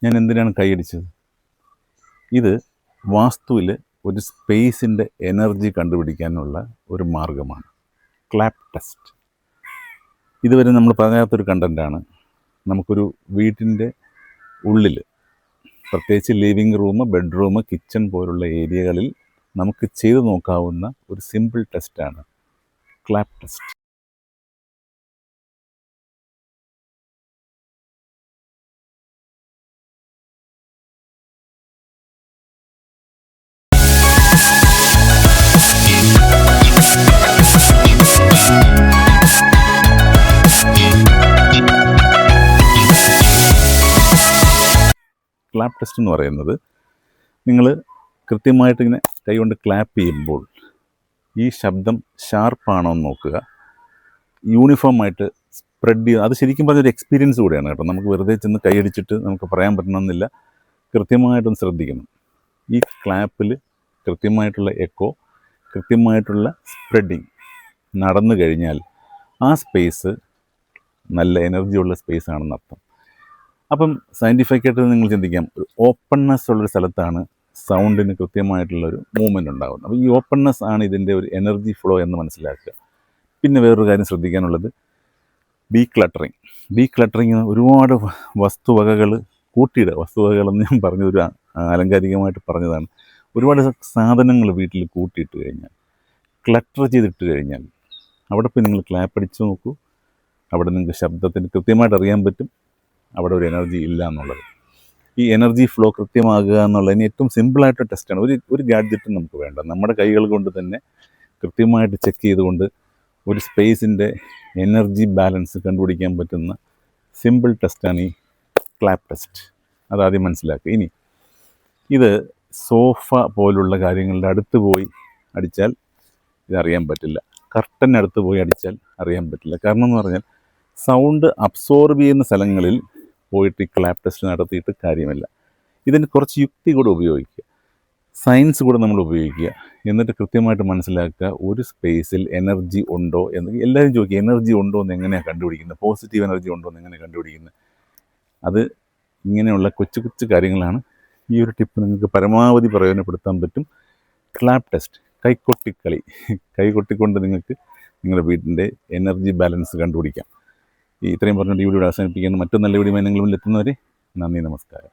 ഞാൻ എന്തിനാണ് കൈയടിച്ചത്? ഇത് വാസ്തുവിൽ ഒരു സ്പേസിൻ്റെ എനർജി കണ്ടുപിടിക്കാനുള്ള ഒരു മാർഗമാണ് ക്ലാപ്പ് ടെസ്റ്റ്. ഇതുവരെ നമ്മൾ പറയാത്തൊരു കണ്ടൻറ്റാണ്. നമുക്കൊരു വീട്ടിൻ്റെ ഉള്ളിൽ, പ്രത്യേകിച്ച് ലിവിങ് റൂം, ബെഡ്റൂം, കിച്ചൺ പോലുള്ള ഏരിയകളിൽ നമുക്ക് ചെയ്തു നോക്കാവുന്ന ഒരു സിമ്പിൾ ടെസ്റ്റാണ് ക്ലാപ്പ് ടെസ്റ്റ്. ക്ലാപ്പ് ടെസ്റ്റ് എന്ന് പറയുന്നത്, നിങ്ങൾ കൃത്യമായിട്ട് ഇങ്ങനെ കൈകൊണ്ട് ക്ലാപ്പ് ചെയ്യുമ്പോൾ ഈ ശബ്ദം ഷാർപ്പാണോ എന്ന് നോക്കുക, യൂണിഫോമായിട്ട് സ്പ്രെഡ് ചെയ്യുക. അത് ശരിക്കും പറഞ്ഞൊരു എക്സ്പീരിയൻസ് കൂടെയാണ് കേട്ടോ. നമുക്ക് വെറുതെ ചെന്ന് കൈയടിച്ചിട്ട് നമുക്ക് പറയാൻ പറ്റണമെന്നില്ല. കൃത്യമായിട്ടൊന്ന് ശ്രദ്ധിക്കണം. ഈ ക്ലാപ്പിൽ കൃത്യമായിട്ടുള്ള എക്കോ, കൃത്യമായിട്ടുള്ള സ്പ്രെഡിങ് നടന്നു കഴിഞ്ഞാൽ ആ സ്പേസ് നല്ല എനർജിയുള്ള സ്പേസ് ആണെന്ന് അർത്ഥം. അപ്പം സയൻറ്റിഫിക്കായിട്ട് നിങ്ങൾ ചിന്തിക്കാം, ഒരു ഓപ്പൺനെസ് ഉള്ളൊരു സ്ഥലത്താണ് സൗണ്ടിന് കൃത്യമായിട്ടുള്ളൊരു മൂവ്മെൻറ്റ് ഉണ്ടാകുന്നത്. അപ്പോൾ ഈ ഓപ്പൺനെസ് ആണ് ഇതിൻ്റെ ഒരു എനർജി ഫ്ലോ എന്ന് മനസ്സിലാക്കുക. പിന്നെ വേറൊരു കാര്യം ശ്രദ്ധിക്കാനുള്ളത്, ഡീക്ലട്ടറിങ് ഒരുപാട് വസ്തുവകകൾ കൂട്ടിയിടുക. വസ്തുവകകളെന്ന് ഞാൻ പറഞ്ഞതൊരു ആലങ്കാരികമായിട്ട് പറഞ്ഞതാണ്. ഒരുപാട് സാധനങ്ങൾ വീട്ടിൽ കൂട്ടിയിട്ട് കഴിഞ്ഞാൽ, ക്ലട്ടർ ചെയ്തിട്ട് കഴിഞ്ഞാൽ, അവിടെ പോയി നിങ്ങൾ ക്ലാപ്പ് അടിച്ച് നോക്കൂ. അവിടെ നിങ്ങൾക്ക് ശബ്ദത്തിന് കൃത്യമായിട്ട് അറിയാൻ പറ്റും അവിടെ ഒരു എനർജി ഇല്ല എന്നുള്ളത്. ഈ എനർജി ഫ്ലോ കൃത്യമാകുക എന്നുള്ളതിന് ഏറ്റവും സിമ്പിളായിട്ട് ടെസ്റ്റാണ്. ഒരു ഗാഡ്ജറ്റും നമുക്ക് വേണ്ട. നമ്മുടെ കൈകൾ കൊണ്ട് തന്നെ കൃത്യമായിട്ട് ചെക്ക് ചെയ്തുകൊണ്ട് ഒരു സ്പേസിൻ്റെ എനർജി ബാലൻസ് കണ്ടുപിടിക്കാൻ പറ്റുന്ന സിമ്പിൾ ടെസ്റ്റാണ് ഈ ക്ലാപ്പ് ടെസ്റ്റ്. അതാദ്യം മനസ്സിലാക്കുക. ഇനി ഇത് സോഫ പോലുള്ള കാര്യങ്ങളുടെ അടുത്ത് പോയി അടിച്ചാൽ ഇതറിയാൻ പറ്റില്ല. കർട്ടനടുത്ത് പോയി അടിച്ചാൽ അറിയാൻ പറ്റില്ല. കാരണം എന്ന് പറഞ്ഞാൽ സൗണ്ട് അബ്സോർബ് ചെയ്യുന്ന സ്ഥലങ്ങളിൽ പോയിട്ട് ഈ ക്ലാപ്പ് ടെസ്റ്റ് നടത്തിയിട്ട് കാര്യമില്ല. ഇതിന് കുറച്ച് യുക്തി കൂടെ ഉപയോഗിക്കുക, സയൻസ് കൂടെ നമ്മൾ ഉപയോഗിക്കുക. എന്നിട്ട് കൃത്യമായിട്ട് മനസ്സിലാക്കുക ഒരു സ്പേസിൽ എനർജി ഉണ്ടോ എന്ന്. എല്ലാവരും ചോദിക്കുക, എനർജി ഉണ്ടോ എന്ന് എങ്ങനെയാണ് കണ്ടുപിടിക്കുന്നത്, പോസിറ്റീവ് എനർജി ഉണ്ടോ എന്ന് എങ്ങനെ കണ്ടുപിടിക്കുന്നത്. അത് ഇങ്ങനെയുള്ള കൊച്ചു കൊച്ചു കാര്യങ്ങളാണ്. ഈ ഒരു ടിപ്പ് നിങ്ങൾക്ക് പരമാവധി പ്രയോജനപ്പെടുത്താൻ പറ്റും. ക്ലാപ്പ് ടെസ്റ്റ്, കൈകൊട്ടിക്കൊണ്ട് നിങ്ങൾക്ക് നിങ്ങളുടെ വീടിൻ്റെ എനർജി ബാലൻസ് കണ്ടുപിടിക്കാം. ഇത്രയും പറഞ്ഞിട്ട് ഈ വീഡിയോ അവസാനിപ്പിക്കുന്നു. മറ്റു നല്ല വീഡിയോ നിങ്ങൾ എത്തുന്നവരെ നന്ദി, നമസ്കാരം.